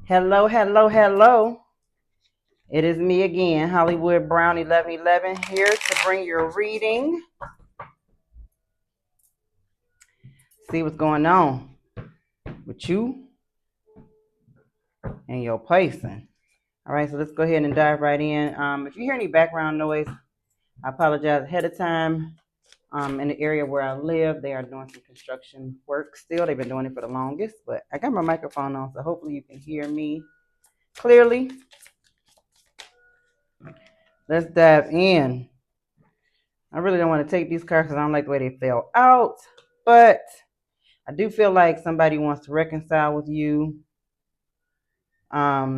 Hello, hello, hello. It is me again, Hollywood Brown 1111, here to bring your reading. See what's going on with you and your placing. All right, so let's go ahead and dive right in. If you hear any background noise, I apologize ahead of time. In the area where I live, they are doing some construction work still. They've been doing it for the longest, but I got my microphone on, so hopefully you can hear me clearly. Let's dive in. I really don't want to take these cards because I don't like the way they fell out, but I do feel like somebody wants to reconcile with you. I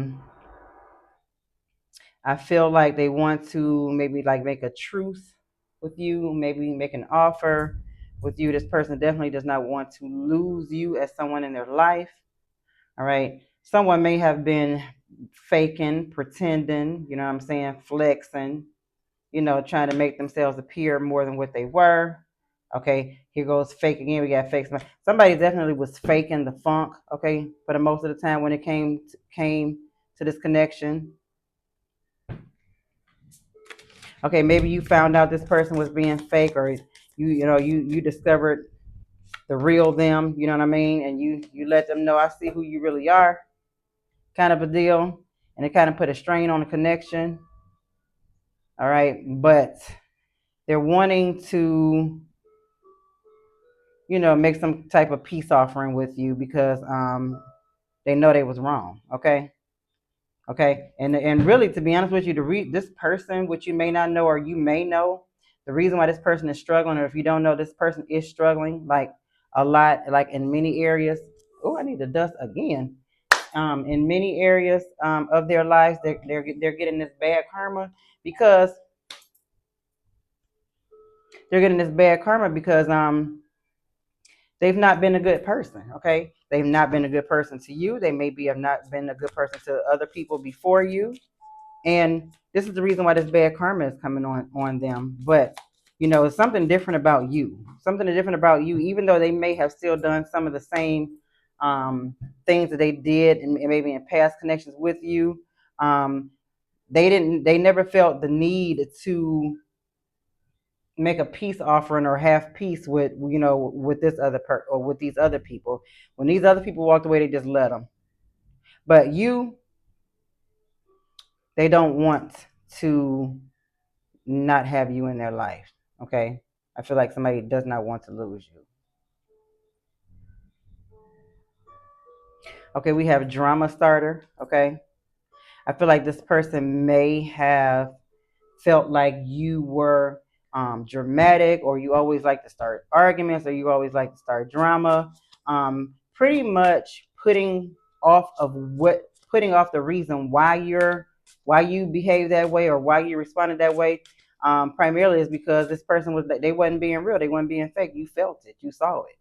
feel like they want to maybe like make a truce with you, maybe make an offer with you. This person definitely does not want to lose you as someone in their life. All right. Someone may have been faking, pretending, you know what I'm saying, flexing, trying to make themselves appear more than what they were. Okay, here goes fake again. We got fake. Somebody definitely was faking the funk. Okay, for the most of the time when it came to this connection. Okay, maybe you found out this person was being fake, or you discovered the real them. You know what I mean? And you let them know, I see who you really are, kind of a deal, and it kind of put a strain on the connection. All right, but they're wanting to make some type of peace offering with you because they know they was wrong. Okay. And really, to be honest with you, to read this person, which you may not know or you may know, the reason why this person is struggling, or if you don't know, this person is struggling like a lot, like in many areas. Oh, I need to dust again. In many areas of their lives, they're getting this bad karma because they've not been a good person. Okay, they've not been a good person to you. They maybe have not been a good person to other people before you, and this is the reason why this bad karma is coming on them. But it's something different about you. Even though they may have still done some of the same things that they did, and maybe in past connections with you. They never felt the need to make a peace offering or have peace with this other or with these other people. When these other people walked away, they just let them. But they don't want to not have you in their life. Okay, I feel like somebody does not want to lose you. Okay, we have drama starter. Okay, I feel like this person may have felt like you were dramatic, or you always like to start arguments, or you always like to start drama. Pretty much putting off the reason why you behave that way or why you responded that way. Primarily is because this person they wasn't being real, they wasn't being fake. You felt it, you saw it,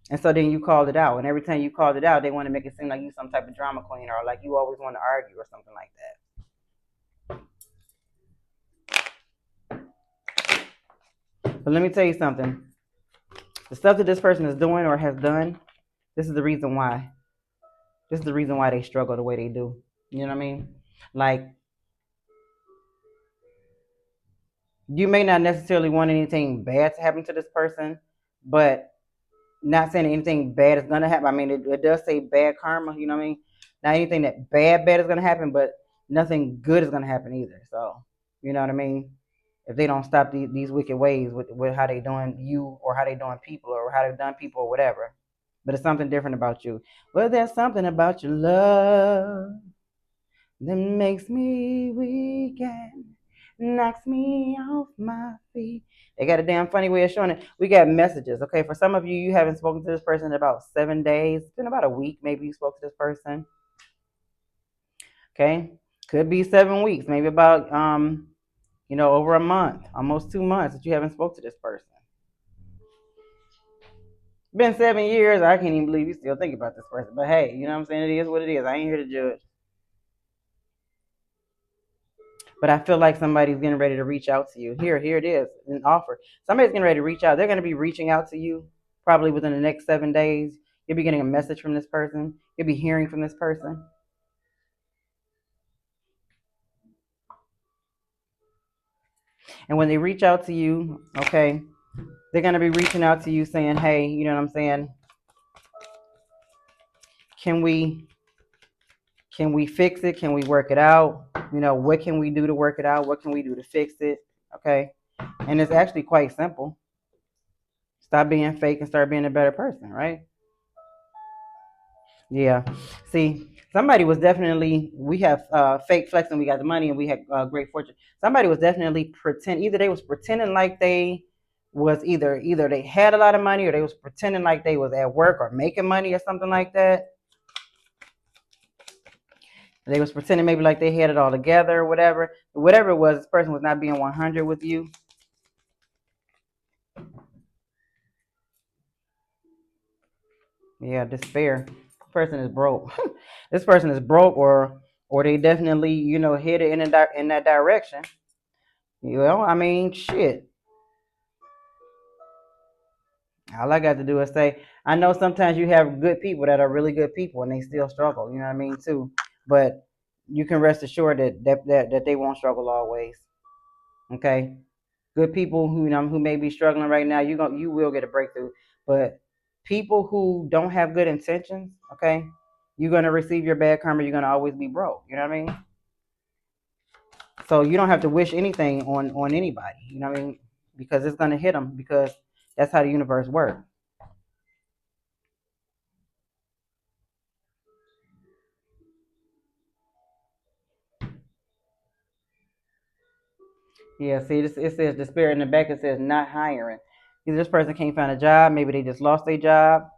and so then you called it out. And every time you called it out, they want to make it seem like you some type of drama queen, or like you always want to argue or something like that. But let me tell you something. The stuff that this person is doing or has done, this is the reason why. This is the reason why they struggle the way they do. You know what I mean? Like, you may not necessarily want anything bad to happen to this person, but not saying anything bad is going to happen. I mean, it does say bad karma, you know what I mean? Not anything that bad is going to happen, but nothing good is going to happen either. So, you know what I mean? If they don't stop these wicked ways with how they doing you, or how they doing people, or how they've done people, or whatever. But it's something different about you. Well, there's something about your love that makes me weak and knocks me off my feet. They got a damn funny way of showing it. We got messages. Okay, for some of you, you haven't spoken to this person in about 7 days. It's been about a week, maybe you spoke to this person. Okay, could be 7 weeks, maybe about over a month, almost 2 months that you haven't spoke to this person. It's been 7 years. I can't even believe you still think about this person. But hey, you know what I'm saying? It is what it is. I ain't here to judge. But I feel like somebody's getting ready to reach out to you. Here it is, an offer. Somebody's getting ready to reach out. They're going to be reaching out to you probably within the next 7 days. You'll be getting a message from this person. You'll be hearing from this person. And when they reach out to you, okay, they're going to be reaching out to you saying, hey, you know what I'm saying? Can we fix it? Can we work it out? You know, what can we do to work it out? What can we do to fix it? Okay. And it's actually quite simple. Stop being fake and start being a better person, right? Yeah. See, somebody was definitely, we have fake flex and we got the money and we had great fortune. Somebody was definitely either they was pretending like they was either they had a lot of money or they was pretending like they was at work or making money or something like that. They was pretending maybe like they had it all together or whatever. Whatever it was, this person was not being 100 with you. Yeah, despair. This person is broke. This person is broke, or they definitely, you know, headed in that direction. You know, I mean, shit. All I got to do is say, I know sometimes you have good people that are really good people and they still struggle. You know what I mean, too. But you can rest assured that they won't struggle always. Okay, good people who, you know, who may be struggling right now, you will get a breakthrough. But people who don't have good intentions, okay, you're gonna receive your bad karma. You're gonna always be broke. You know what I mean? So you don't have to wish anything on anybody. You know what I mean? Because it's gonna hit them, because that's how the universe works. Yeah, see, it says despair in the back. It says not hiring. Either this person can't find a job. Maybe they just lost their job.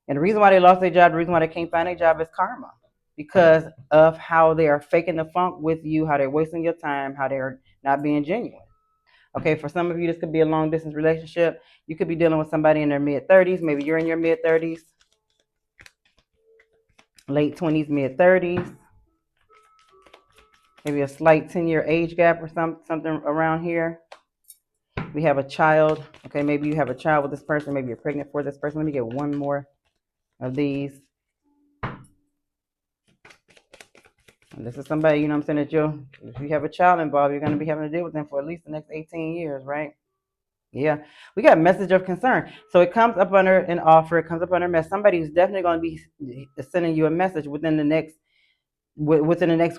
And the reason why they lost their job, the reason why they can't find a job is karma. Because of how they are faking the funk with you, how they're wasting your time, how they're not being genuine. Okay, for some of you, this could be a long distance relationship. You could be dealing with somebody in their mid 30s. Maybe you're in your mid 30s, late 20s, mid 30s. Maybe a slight 10-year age gap or something around here. We have a child. Okay, maybe you have a child with this person. Maybe you're pregnant for this person. Let me get one more of these. And this is somebody, you know what I'm saying, that if you have a child involved, you're going to be having to deal with them for at least the next 18 years, right? Yeah. We got message of concern. So it comes up under an offer. It comes up under a mess. Somebody who's definitely going to be sending you a message within the next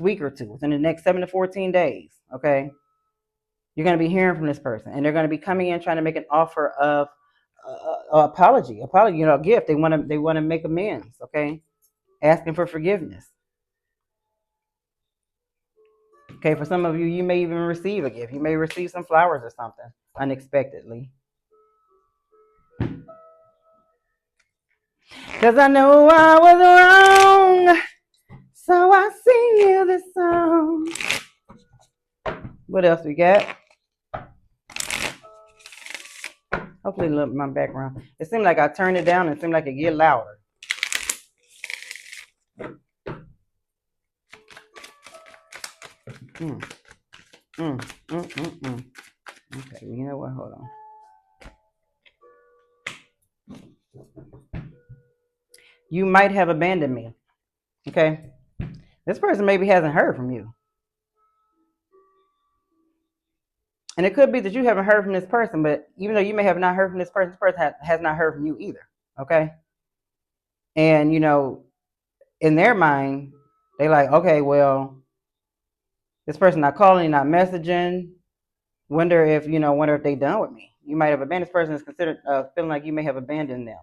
week or two, within the next 7 to 14 days, okay? You're going to be hearing from this person, and they're going to be coming in trying to make an offer of apology, you know, a gift. They want to make amends, okay? Asking for forgiveness. Okay, for some of you, you may even receive a gift. You may receive some flowers or something unexpectedly. Because I know I was wrong, so I sing you this song. What else we got? Hopefully, look my background. It seemed like I turned it down and it seemed like it get louder. Okay, you know what? Hold on. You might have abandoned me. Okay? This person maybe hasn't heard from you. And it could be that you haven't heard from this person, but even though you may have not heard from this person has not heard from you either. Okay? And, you know, in their mind, they like, okay, well, this person not calling, not messaging. Wonder if they done with me. You might have abandoned this person is considered feeling like you may have abandoned them.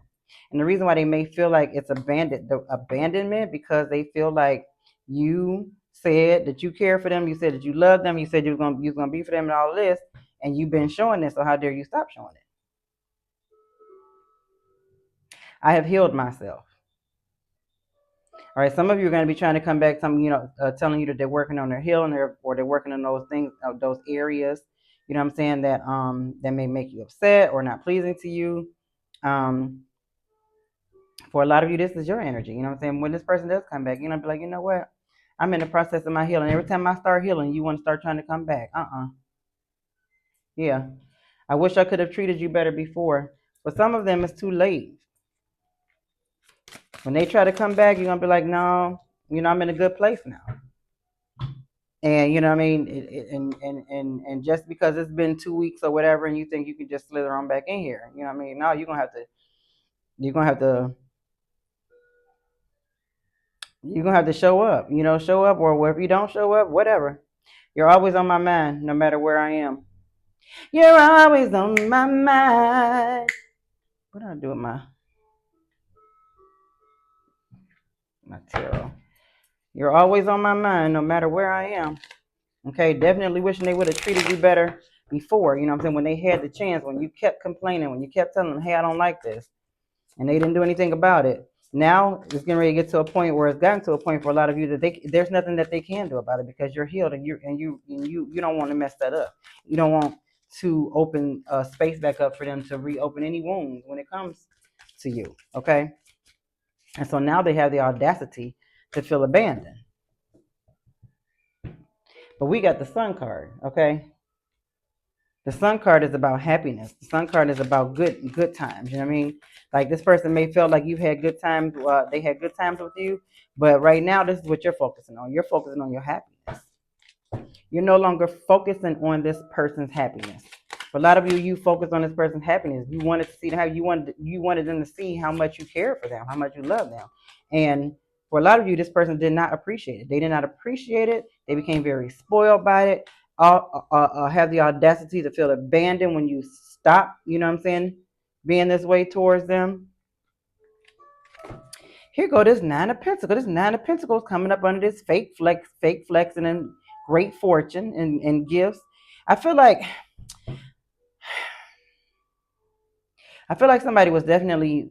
And the reason why they may feel like it's abandonment, because they feel like you said that you care for them, you said that you love them, you said you was gonna be for them and all of this, and you've been showing this, so how dare you stop showing it? I have healed myself. All right, some of you are going to be trying to come back, telling you that they're working on their healing, or they're working on those things, those areas, you know what I'm saying, that may make you upset or not pleasing to you. For a lot of you, this is your energy, you know what I'm saying? When this person does come back, you're going to be like, you know what? I'm in the process of my healing. Every time I start healing, you want to start trying to come back. Yeah. I wish I could have treated you better before. But some of them, it's too late. When they try to come back, you're gonna be like, no, I'm in a good place now. And you know what I mean? And just because it's been 2 weeks or whatever, and you think you can just slither on back in here, you know what I mean? No, you're gonna have to show up, show up, or if you don't show up, whatever. You're always on my mind, no matter where I am. You're always on my mind. What do I do with my tarot? You're always on my mind, no matter where I am. Okay, definitely wishing they would have treated you better before, you know what I'm saying, when they had the chance, when you kept complaining, when you kept telling them, hey, I don't like this, and they didn't do anything about it. Now it's getting ready to get to a point where it's gotten to a point for a lot of you that there's nothing that they can do about it, because you're healed, and you don't want to mess that up. You don't want to open space back up for them to reopen any wounds when it comes to you. Okay, and so now they have the audacity to feel abandoned. But we got the Sun card, okay? The Sun card is about happiness. The Sun card is about good times. You know what I mean? Like, this person may feel like you've had good times. They had good times with you, but right now this is what you're focusing on. You're focusing on your happiness. You're no longer focusing on this person's happiness. For a lot of you, you focus on this person's happiness. You wanted to see how you wanted them to see how much you care for them, how much you love them, and for a lot of you, this person did not appreciate it. They did not appreciate it. They became very spoiled by it. Have the audacity to feel abandoned when you stop, you know what I'm saying, being this way towards them. Here go this Nine of Pentacles. This Nine of Pentacles coming up under this fake flexing and great fortune and gifts. I feel like somebody was definitely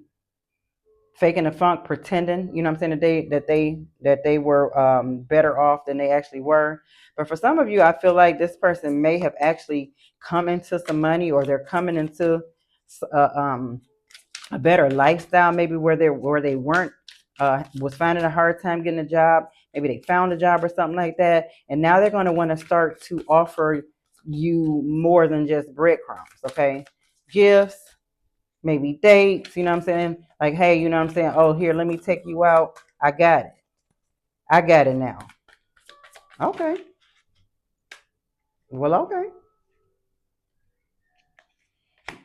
faking the funk, pretending, you know what I'm saying, that they were better off than they actually were. But for some of you, I feel like this person may have actually come into some money, or they're coming into a better lifestyle, maybe where they weren't was finding a hard time getting a job. Maybe they found a job or something like that, and now they're going to want to start to offer you more than just breadcrumbs. Okay, gifts, maybe dates, you know what I'm saying? Like, hey, you know what I'm saying? Oh, here, let me take you out. I got it. I got it now. Okay. Well, okay.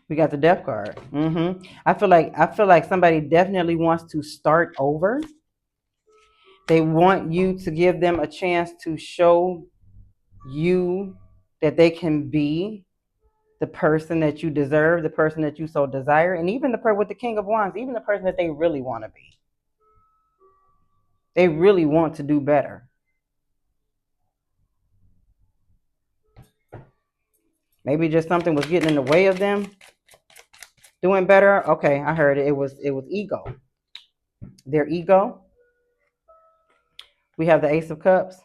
We got the Death card. I feel like somebody definitely wants to start over. They want you to give them a chance to show you that they can be the person that you deserve, the person that you so desire, and even the person with the King of Wands, even the person that they really want to be. They really want to do better. Maybe just something was getting in the way of them doing better. Okay, I heard it. It was ego. Their ego. We have the Ace of Cups.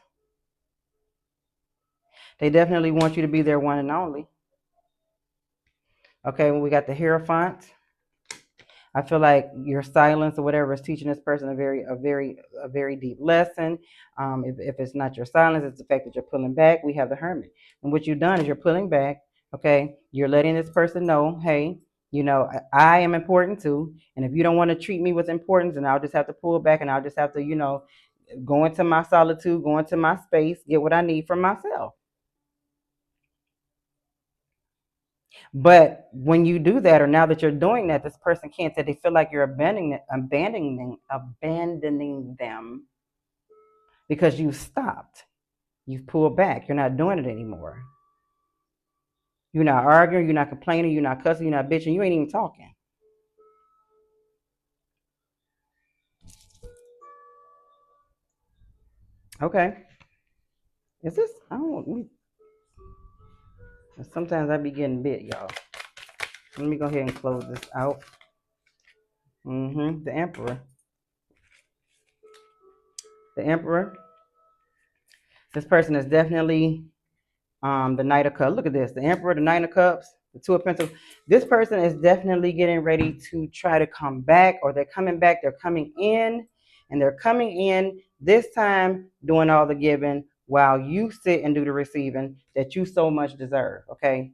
They definitely want you to be their one and only. Okay, we got the Hierophant. I feel like your silence or whatever is teaching this person a very deep lesson. If it's not your silence, it's the fact that you're pulling back. We have the Hermit, and what you've done is you're pulling back. Okay, you're letting this person know, hey, I am important too, and if you don't want to treat me with importance, then I'll just have to pull back, and I'll just have to, go into my solitude, go into my space, get what I need from myself. But when you do that, or now that you're doing that, this person can't say they feel like you're abandoning them because you've stopped. You've pulled back. You're not doing it anymore. You're not arguing. You're not complaining. You're not cussing. You're not bitching. You ain't even talking. Okay. Is this? I don't. Sometimes I be getting bit, y'all. Let me go ahead and close this out. The Emperor. The Emperor. This person is definitely the Knight of Cups. Look at this. The Emperor, the Knight of Cups, the Two of Pentacles. This person is definitely getting ready to try to come back, or they're coming back. They're coming in, and they're coming in this time doing all the giving while you sit and do the receiving that you so much deserve. Okay,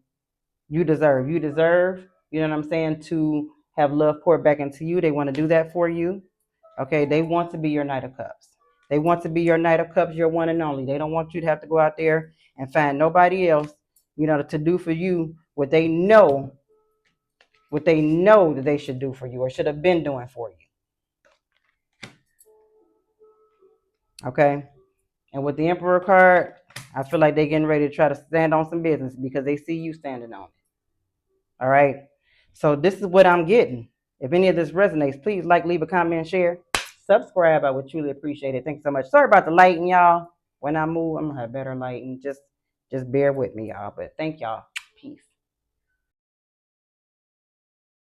you deserve. You deserve. You know what I'm saying? To have love poured back into you. They want to do that for you. Okay, they want to be your Knight of Cups. They want to be your Knight of Cups, your one and only. They don't want you to have to go out there and find nobody else, to do for you what they know that they should do for you or should have been doing for you. Okay? And with the Emperor card, I feel like they're getting ready to try to stand on some business because they see you standing on it. All right? So this is what I'm getting. If any of this resonates, please like, leave a comment, share, subscribe. I would truly appreciate it. Thanks so much. Sorry about the lighting, y'all. When I move, I'm gonna have better lighting. Just bear with me, y'all. But thank y'all.